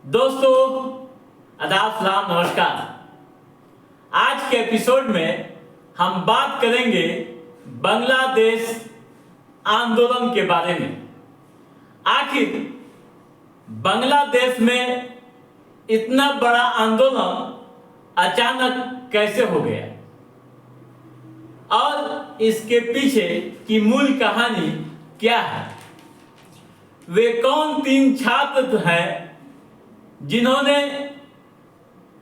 दोस्तों आदाब सलाम नमस्कार। आज के एपिसोड में हम बात करेंगे बांग्लादेश आंदोलन के बारे में। आखिर बांग्लादेश में इतना बड़ा आंदोलन अचानक कैसे हो गया और इसके पीछे की मूल कहानी क्या है। वे कौन तीन छात्र हैं जिन्होंने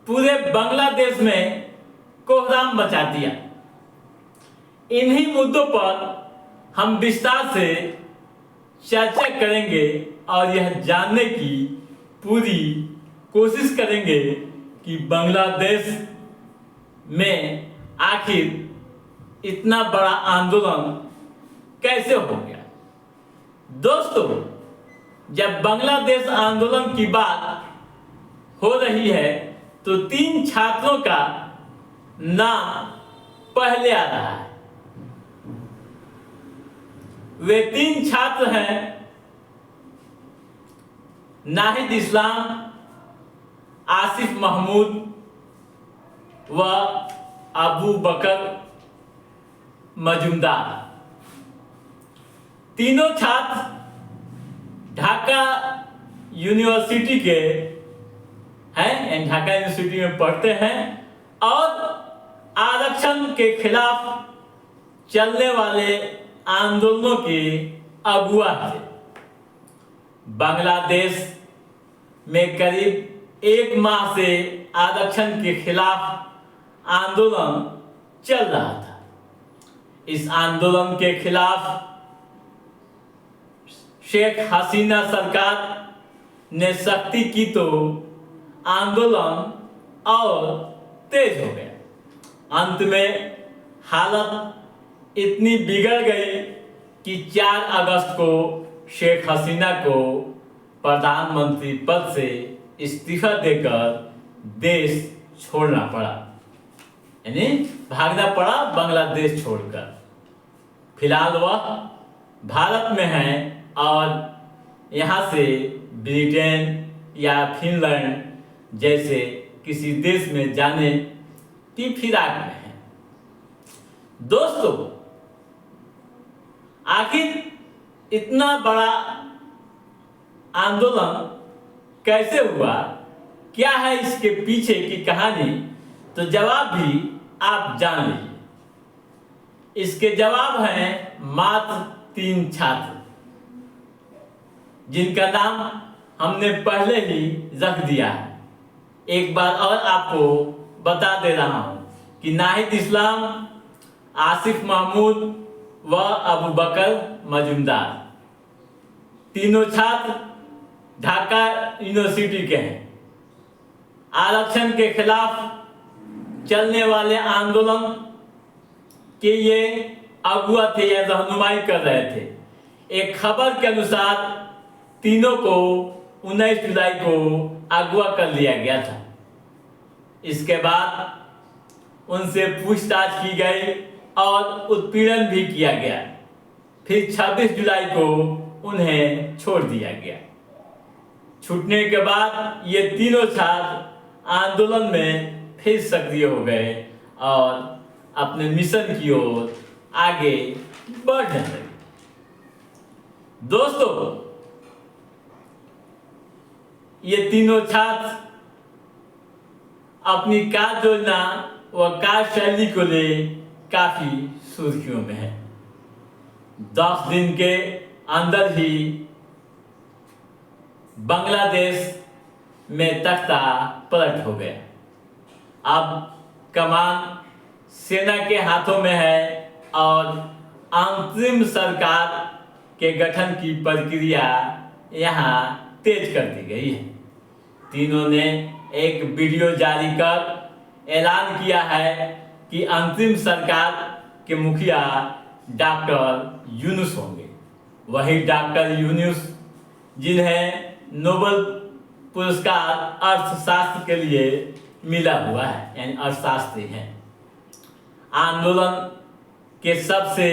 पूरे बांग्लादेश में कोहराम मचा दिया। इन्हीं मुद्दों पर हम विस्तार से चर्चा करेंगे और यह जानने की पूरी कोशिश करेंगे कि बांग्लादेश में आखिर इतना बड़ा आंदोलन कैसे हो गया। दोस्तों, जब बांग्लादेश आंदोलन की बात हो रही है तो तीन छात्रों का नाम पहले आ रहा है। वे तीन छात्र हैं नाहिद इस्लाम, आसिफ महमूद व अबू बकर मजूमदार। तीनों छात्र ढाका यूनिवर्सिटी के हैं, ढाका यूनिवर्सिटी में पढ़ते हैं और आरक्षण के खिलाफ चलने वाले आंदोलनों के अगुआ थे। बांग्लादेश में करीब एक माह से आरक्षण के खिलाफ आंदोलन चल रहा था। इस आंदोलन के खिलाफ शेख हसीना सरकार ने सख्ती की तो आंदोलन और तेज हो गया। अंत में हालत इतनी बिगड़ गई कि 4 अगस्त को शेख हसीना को प्रधानमंत्री पद से इस्तीफा देकर देश छोड़ना पड़ा, यानी भागना पड़ा बांग्लादेश छोड़कर। फिलहाल वह भारत में है और यहाँ से ब्रिटेन या फिनलैंड जैसे किसी देश में जाने की फिराक में है। दोस्तों, आखिर इतना बड़ा आंदोलन कैसे हुआ, क्या है इसके पीछे की कहानी, तो जवाब भी आप जान लीजिए। इसके जवाब हैं मात्र 3 छात्र जिनका नाम हमने पहले ही रख दिया है। एक बार और आपको बता दे रहा हूं कि नाहिद इस्लाम, आसिफ महमूद व अबू बकर मजूमदार तीनों छात्र ढाका यूनिवर्सिटी के हैं। आरक्षण के खिलाफ चलने वाले आंदोलन के ये अगुआ थे या रहनुमाई कर रहे थे। एक खबर के अनुसार तीनों को 19 जुलाई को अगवा कर लिया गया था। इसके बाद उनसे पूछताछ की गई और उत्पीड़न भी किया गया। फिर 26 जुलाई को उन्हें छोड़ दिया गया। छूटने के बाद ये तीनों छात्र आंदोलन में फिर सक्रिय हो गए और अपने मिशन की ओर आगे बढ़ने लगे। दोस्तों, ये तीनों छात्र अपनी कार्य योजना व कार्यशैली को ले काफी सुर्खियों में है। 10 दिन के अंदर ही बांग्लादेश में तख्ता पलट हो गया। अब कमान सेना के हाथों में है और अंतरिम सरकार के गठन की प्रक्रिया यहाँ तेज कर दी गई है। तीनों ने एक वीडियो जारी कर ऐलान किया है कि अंतिम सरकार के मुखिया डॉक्टर यूनुस होंगे। वही डॉक्टर यूनुस जिन्हें नोबेल पुरस्कार अर्थशास्त्र के लिए मिला हुआ है, यानी अर्थशास्त्री हैं। आंदोलन के सबसे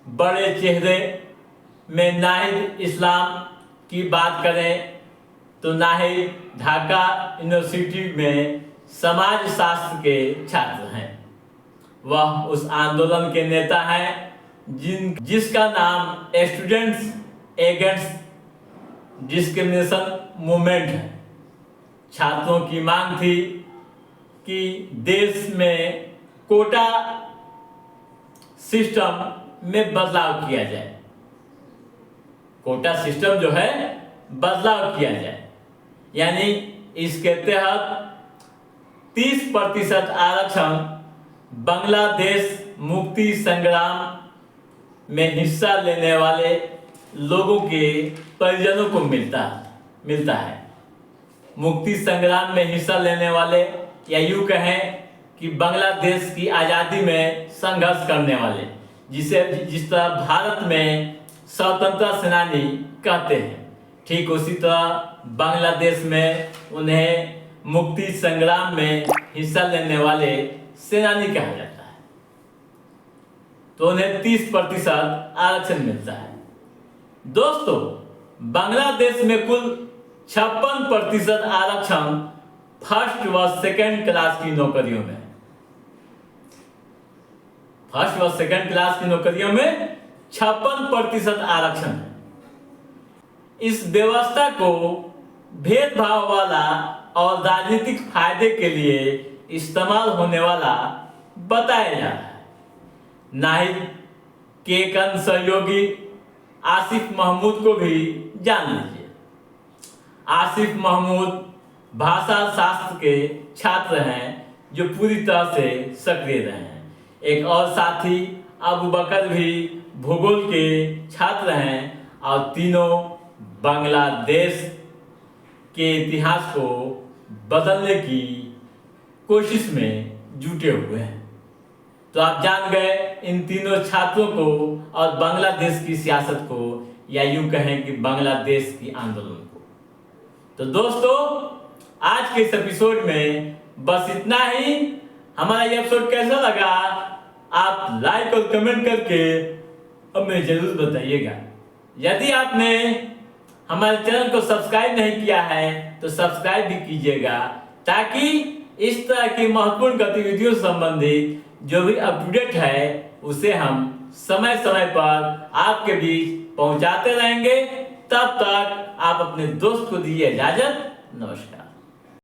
बड़े चेहरे में नाहिद इस्लाम की बात करें तो नाहिद ढाका यूनिवर्सिटी में समाज शास्त्र के छात्र हैं। वह उस आंदोलन के नेता हैं जिसका नाम स्टूडेंट्स अगेंस्ट डिस्क्रिमिनेशन मूवमेंट है। छात्रों की मांग थी कि देश में कोटा सिस्टम में बदलाव किया जाए, कोटा सिस्टम जो है बदलाव किया जाए, यानी इसके तहत 30% आरक्षण बांग्लादेश मुक्ति संग्राम में हिस्सा लेने वाले लोगों के परिजनों को मिलता है। मुक्ति संग्राम में हिस्सा लेने वाले, या यूं कहें कि बांग्लादेश की आज़ादी में संघर्ष करने वाले, जिस तरह भारत में स्वतंत्रता सेनानी कहते हैं, ठीक उसी तरह बांग्लादेश में उन्हें मुक्ति संग्राम में हिस्सा लेने वाले सेनानी कहा जाता है। तो उन्हें 30% आरक्षण मिलता है। दोस्तों, बांग्लादेश में कुल 56% आरक्षण फर्स्ट व सेकंड क्लास की नौकरियों में, फर्स्ट व सेकंड क्लास की नौकरियों में 56% आरक्षण है। इस व्यवस्था को भेदभाव वाला और राजनीतिक फायदे के लिए इस्तेमाल होने वाला बताया जा रहा है। नाहिद के एक अन्य सहयोगी आसिफ महमूद को भी जान लीजिए। आसिफ महमूद भाषा शास्त्र के छात्र हैं जो पूरी तरह से सक्रिय रहे हैं। एक और साथी अबू बकर भी भूगोल के छात्र हैं और तीनों बांग्लादेश के इतिहास को बदलने की कोशिश में जुटे हुए हैं। तो आप जान गए इन तीनों छात्रों को और बांग्लादेश की सियासत को, या यूं कहें कि बांग्लादेश की आंदोलन को। तो दोस्तों, आज के इस एपिसोड में बस इतना ही। हमारा ये एपिसोड कैसा लगा आप लाइक और कमेंट करके हमें जरूर बताइएगा। यदि आपने हमारे चैनल को सब्सक्राइब नहीं किया है तो सब्सक्राइब भी कीजिएगा, ताकि इस तरह की महत्वपूर्ण गतिविधियों से संबंधित जो भी अपडेट है उसे हम समय समय पर आपके बीच पहुंचाते रहेंगे। तब तक आप अपने दोस्त को दीजिए इजाजत। नमस्कार।